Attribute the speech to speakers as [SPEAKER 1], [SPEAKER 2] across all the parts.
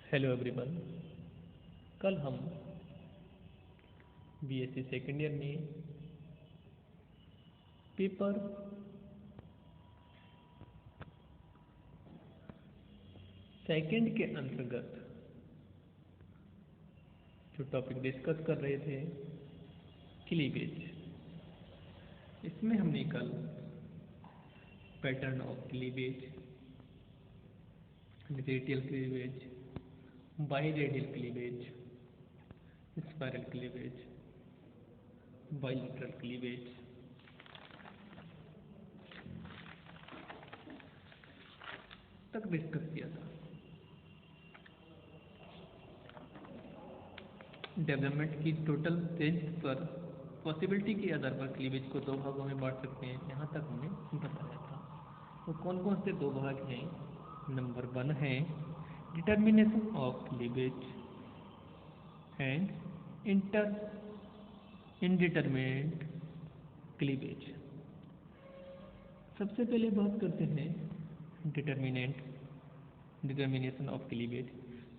[SPEAKER 1] Hello everyone. कल हम BSc second year में पेपर सेकंड के अंतर्गत जो टॉपिक डिस्कस कर रहे थे क्लीवेज। इसमें हमने कल pattern of cleavage, radial cleavage, biradial cleavage, spiral cleavage, bilateral cleavage तक डिस्कस किया था। डेवलपमेंट की टोटल रेंज पर पॉसिबिलिटी के आधार पर क्लीवेज को दो भागों में बांट सकते हैं, यहाँ तक हमने बताया था। तो कौन कौन से दो भाग हैं? नंबर 1 है determination of cleavage and indeterminate cleavage. सबसे पहले बात करते हैं डिटर्मिनेशन ऑफ क्लीवेज।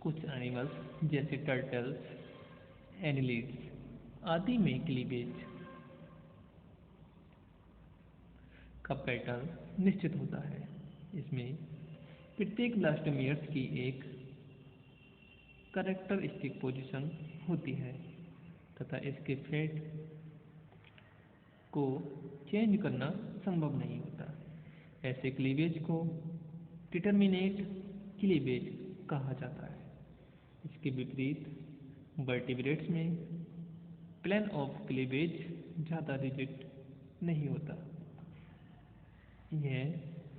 [SPEAKER 1] कुछ एनिमल्स जैसे टर्टल्स, एनिलिड्स आदि में क्लीवेज का पैटर्न निश्चित होता है। इसमें प्रत्येक ब्लास्टोमियर्स की एक कैरेक्टरिस्टिक पोजीशन होती है तथा इसके फेट को चेंज करना संभव नहीं होता। ऐसे क्लीवेज को डिटर्मिनेट क्लीवेज कहा जाता है। इसके विपरीत वर्टिब्रेट्स में प्लेन ऑफ क्लीवेज ज़्यादा रिजिड नहीं होता।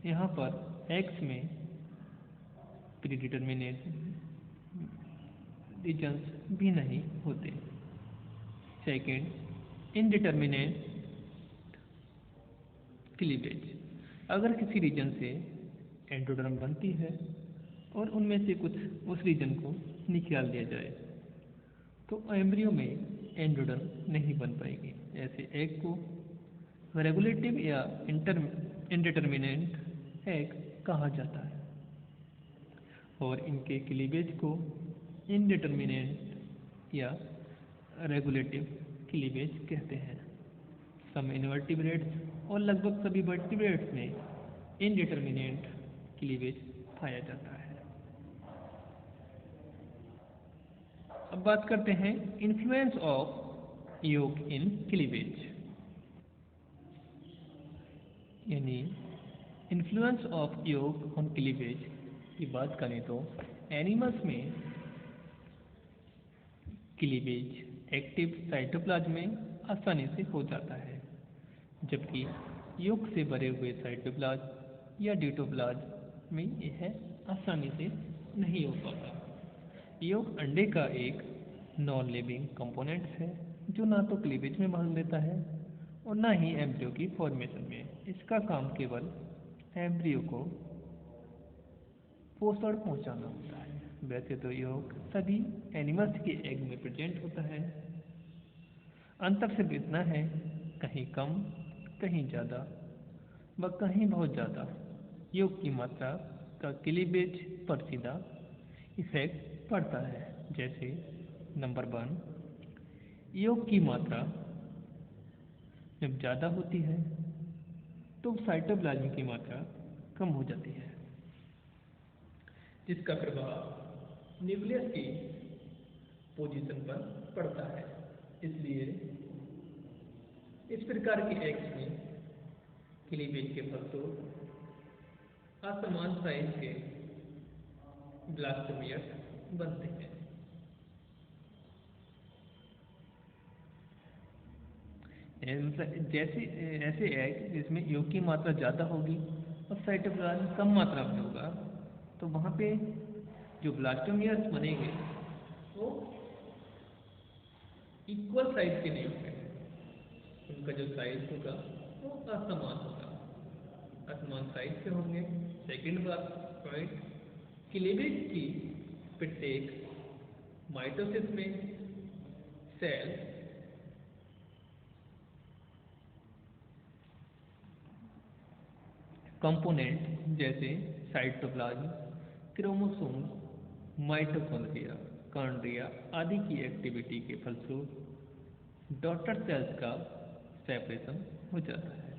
[SPEAKER 1] यहाँ पर एक्स में प्रीडिटर्मिनेट रीजन्स भी नहीं होते। Second, indeterminate cleavage. अगर किसी रीजन से एंडोडर्म बनती है और उनमें से कुछ उस रीजन को निकाल दिया जाए तो एम्ब्रियो में एंडोडर्म नहीं बन पाएगी। ऐसे एग को रेगुलेटिव या इनडिटर्मिनेट एग कहा जाता है और इनके क्लीवेज को इनडिटर्मिनेट या रेगुलेटिव क्लीवेज कहते हैं। सम इनवर्टिब्रेट्स और लगभग सभी वर्टिब्रेट्स में इनडिटर्मिनेट क्लीवेज पाया जाता है। अब बात करते हैं इन्फ्लुएंस ऑफ योग इन क्लीवेज, यानी इन्फ्लुएंस ऑफ योग ऑन क्लीवेज की बात करें तो एनिमल्स में क्लीवेज एक्टिव साइटोप्लाज्म में आसानी से हो जाता है, जबकि योग से भरे हुए साइटोप्लाज्म या डिटोप्लाज्म में यह आसानी से नहीं हो पाता। योग अंडे का एक नॉन लिविंग कंपोनेंट है जो ना तो क्लीवेज में भाग लेता है और ना ही एम्ब्रियो की फॉर्मेशन में। इसका काम केवल एम्ब्रियो को पोषण पहुंचाना होता है। वैसे तो योग सभी एनिमल्स के एग में प्रेजेंट होता है। अंतर सिर्फ इतना है, कहीं कम, कहीं ज़्यादा व कहीं बहुत ज़्यादा योग की मात्रा का क्लीवेज पर सीधा इफेक्ट पड़ता है। जैसे नंबर 1, योग की मात्रा जब ज़्यादा होती है तो साइटोप्लाज्म की मात्रा कम हो जाती है, जिसका प्रभाव न्यूक्लियस की पोजीशन पर पड़ता है। इसलिए इस प्रकार के एग्स में क्लीवेज के फलस्वरूप असमान साइज के ब्लास्टोमियर्स बनते हैं। जैसे ऐसे एग जिसमें योग की मात्रा ज़्यादा होगी और साइटोप्लाज्म कम मात्रा में होगा तो वहाँ पे जो ब्लास्टोमियर्स बनेंगे वो इक्वल साइज के नहीं होंगे। उनका जो साइज होगा वो असमान होगा, असमान साइज के होंगे। सेकंड बात पॉइंट, क्लीवेज की प्रत्येक माइटोसिस में सेल कंपोनेंट जैसे साइटोप्लाज्म, क्रोमोसोम, माइटोकॉन्ड्रिया, कॉन्ड्रिया आदि की एक्टिविटी के फलस्वरूप डॉटर सेल्स का सेपरेशन हो जाता है,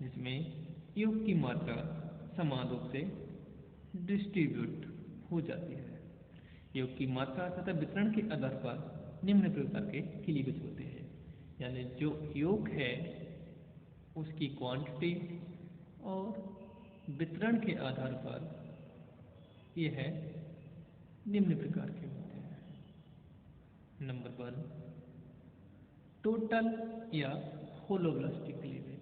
[SPEAKER 1] जिसमें योग की मात्रा समान रूप से डिस्ट्रीब्यूट हो जाती है। योग की मात्रा तथा वितरण के आधार पर निम्न प्रकार के क्लीवेज होते हैं, यानी जो योग है उसकी क्वांटिटी और वितरण के आधार पर यह निम्न प्रकार के होते हैं। नंबर 1, टोटल या होलोब्लास्टिक क्लीवेज,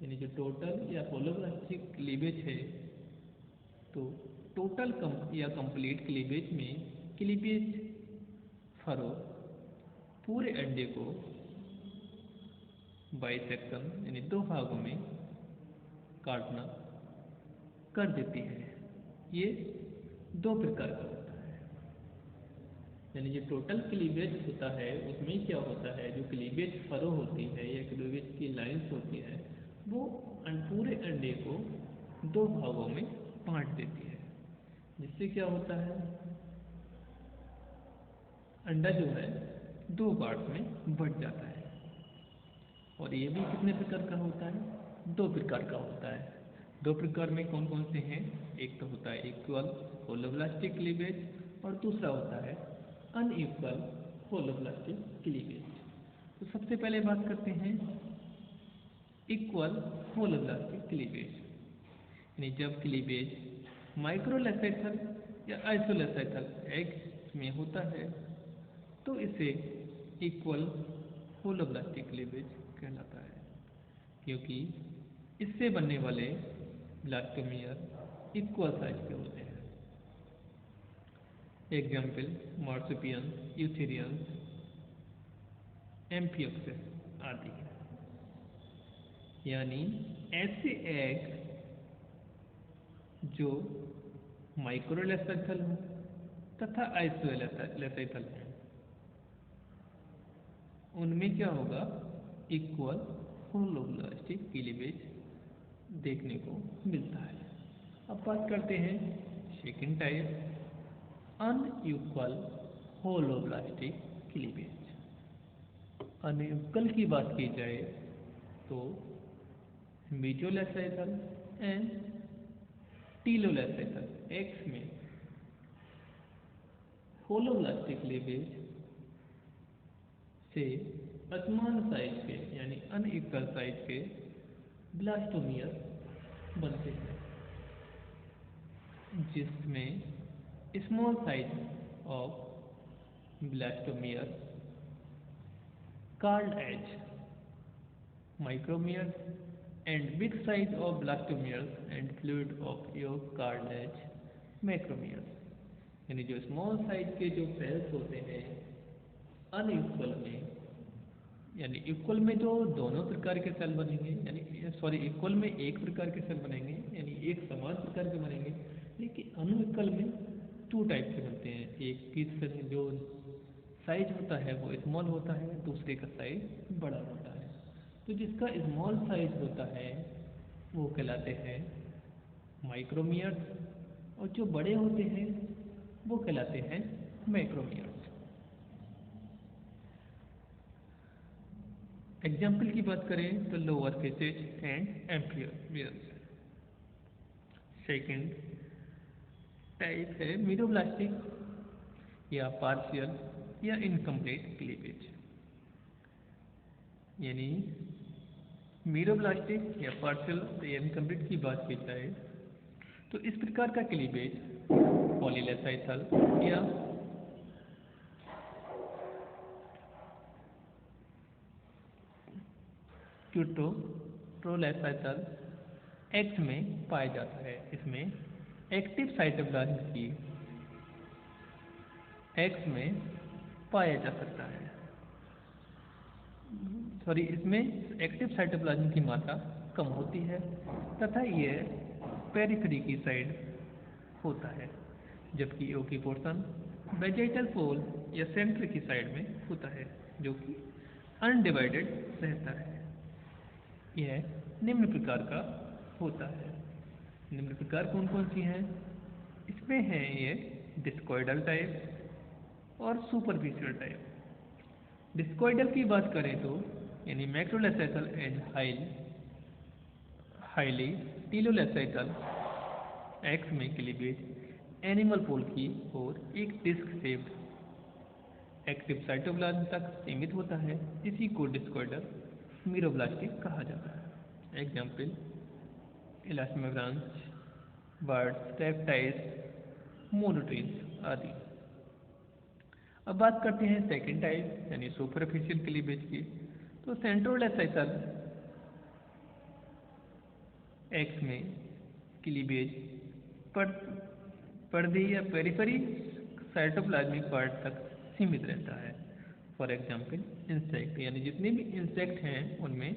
[SPEAKER 1] यानी जो टोटल या होलोब्लास्टिक क्लीवेज है, तो टोटल या कंप्लीट क्लीवेज में क्लीवेज फरो पूरे अंडे को बाइसेक्शन यानी 2 भागों में काटना कर देती है। ये 2 प्रकार का होता है, यानी जो टोटल क्लीवेज होता है उसमें क्या होता है, जो क्लीवेज फरो होती है या क्लीवेज की लाइंस होती है वो पूरे अंडे को 2 भागों में बांट देती है, जिससे क्या होता है, अंडा जो है 2 पार्ट में बढ़ जाता है। और ये भी कितने प्रकार का होता है, 2 प्रकार का होता है। 2 प्रकार में कौन कौन से हैं, एक तो होता है इक्वल होलोब्लास्टिक क्लीवेज और दूसरा होता है अनइक्वल होलोब्लास्टिक क्लीवेज। तो सबसे पहले बात करते हैं इक्वल होलोब्लास्टिक क्लीवेज, यानी जब क्लीवेज माइक्रोलेसेथल या आइसोलेसेथल एग्स में होता है तो इसे इक्वल होलोब्लास्टिक क्लीवेज कहलाता है, क्योंकि इससे बनने वाले ब्लास्टोमियर इक्वल साइज के होते हैं। एग्जाम्पल मार्सुपियंस, यूथेरियंस, एम्फियोक्सेस आदि। यानी ऐसे एग जो माइक्रोलेसेथल हों तथा आइसोलेसेथल हों, उनमें क्या होगा, इक्वल होलोब्लास्टिक क्लीवेज देखने को मिलता है। अब बात करते हैं second type, unequal holoblastic cleavage. Unequal की बात की जाए तो मीजोलेसेथल एंड टीलोलेसेथल एक्स में होलोब्लास्टिक क्लीवेज से असमान साइज के यानी अनइक्वल साइज के ब्लास्टोमियर बनते हैं, जिसमें small size of blastomere called as micromeres and big size of blastomeres and fluid of yolk called as macromeres। यानी जो स्मॉल साइज के जो सेल्स होते हैं अनइक्वल में, यानी इक्वल में तो दोनों प्रकार के सेल बनेंगे, यानी सॉरी इक्वल में एक प्रकार के सेल बनेंगे, यानी एक समान प्रकार के बनेंगे, लेकिन अनइक्वल में 2 टाइप के बनते हैं। एक की जो साइज होता है वो स्मॉल होता है, दूसरे का साइज बड़ा होता है। तो जिसका स्मॉल साइज होता है वो कहलाते हैं माइक्रोमियर्स, और जो बड़े होते हैं वो कहलाते हैं मैक्रोमियर्स। एग्जाम्पल की बात करें तो लोअर फेसेज एंड एम्फियोमियर्स। सेकंड टाइप है मीडोब्लास्टिक या पार्शियल या इनकम्प्लीट क्लीवेज। यानी मीडोब्लास्टिक या पार्शियल या इनकम्प्लीट की बात की जाए तो इस प्रकार का क्लीवेज पॉलीलेसाइथल या क्यूटोप्रोलेसाइथल एक्स में पाया जाता है। इसमें एक्टिव साइटोप्लाज्म की एक्स में पाया जा सकता है, इसमें एक्टिव साइटोप्लाज्म की मात्रा कम होती है तथा यह पेरिफेरी की साइड होता है, जबकि योगी पोर्शन वेजेटल पोल या सेंटर की साइड में होता है, जो कि अनडिवाइडेड रहता है। यह निम्न प्रकार का होता है। निम्न प्रकार कौन कौन सी हैं, इसमें हैं ये डिस्कोइडल टाइप और सुपरफिशियल टाइप। डिस्कोइडल की बात करें तो यानी मैक्रोलेसेटल एंड हाईली टीलोलेसेटल एक्स में क्लीवेज एनिमल पोल की और एक डिस्क शेप्ड एक्टिव साइटोप्लाज्म तक सीमित होता है। इसी को डिस्कोइडल मीरोब्लास्टिक कहा जाता है। एग्जाम्पल इलास्टोमेरांस, बर्ड्स, रेप्टाइल्स, मोनोट्रीन्स आदि। अब बात करते हैं सेकंड टाइप यानी सुपरफिशियल क्लीवेज की। तो सेंट्रोलेसेटल एक्स में क्लीवेज पर्दे या पेरिफेरी साइटोप्लाज्मिक पार्ट तक सीमित रहता है। फॉर एग्जाम्पल इंसेक्ट यानी जितने भी इंसेक्ट हैं उनमें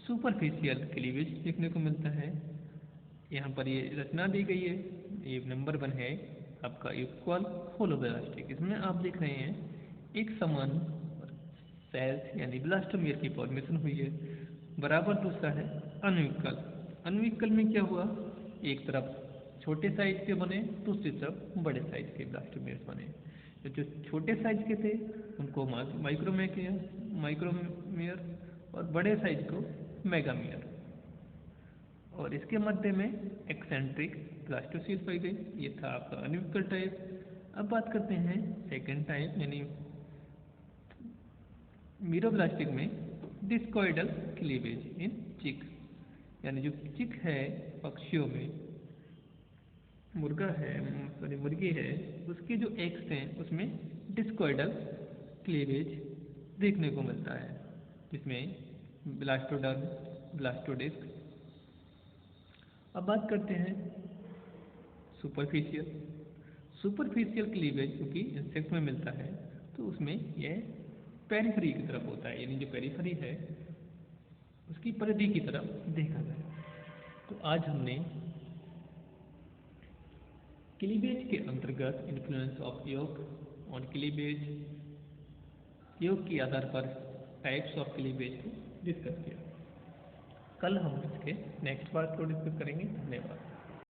[SPEAKER 1] सुपरफिशियल क्लीवेज देखने को मिलता है। यहाँ पर ये रचना दी गई है। ये नंबर 1 है आपका इक्वल होलोब्लास्टिक। इसमें आप देख रहे हैं एक समान सेल्स यानी ब्लास्टोमेयर की फॉर्मेशन हुई है। बराबर दूसरा है अनइक्वल। अनइक्वल में क्या हुआ, एक तरफ छोटे साइज के बने, दूसरी तरफ बड़े साइज के ब्लास्टोमेयर बने। तो जो छोटे साइज के थे उनको माइक्रोमेयर और बड़े साइज को मेगामेयर, और इसके मध्य में एक्सेंट्रिक ब्लास्टोसील पाई गई। ये था आपका अनइक्वल टाइप। अब बात करते हैं सेकंड टाइप यानी मीरोब्लास्टिक में डिस्कोइडल क्लीवेज इन चिक। यानी जो चिक है पक्षियों में, मुर्गी है, उसके जो एग्स हैं उसमें डिस्कोइडल क्लीवेज देखने को मिलता है, जिसमें ब्लास्टोडर्म, ब्लास्टोडिस्क। अब बात करते हैं सुपरफिशियल क्लीवेज, क्योंकि इंसेक्ट में मिलता है तो उसमें यह पेरिफेरी की तरफ होता है, यानी जो पेरिफेरी है उसकी परिधि की तरफ देखा जाए। तो आज हमने क्लीवेज के अंतर्गत इन्फ्लुएंस ऑफ योग ऑन क्लीवेज, योग के आधार पर टाइप्स ऑफ क्लीवेज को डिस्कस किया। कल हम इसके नेक्स्ट पार्ट को डिस्कस करेंगे। धन्यवाद।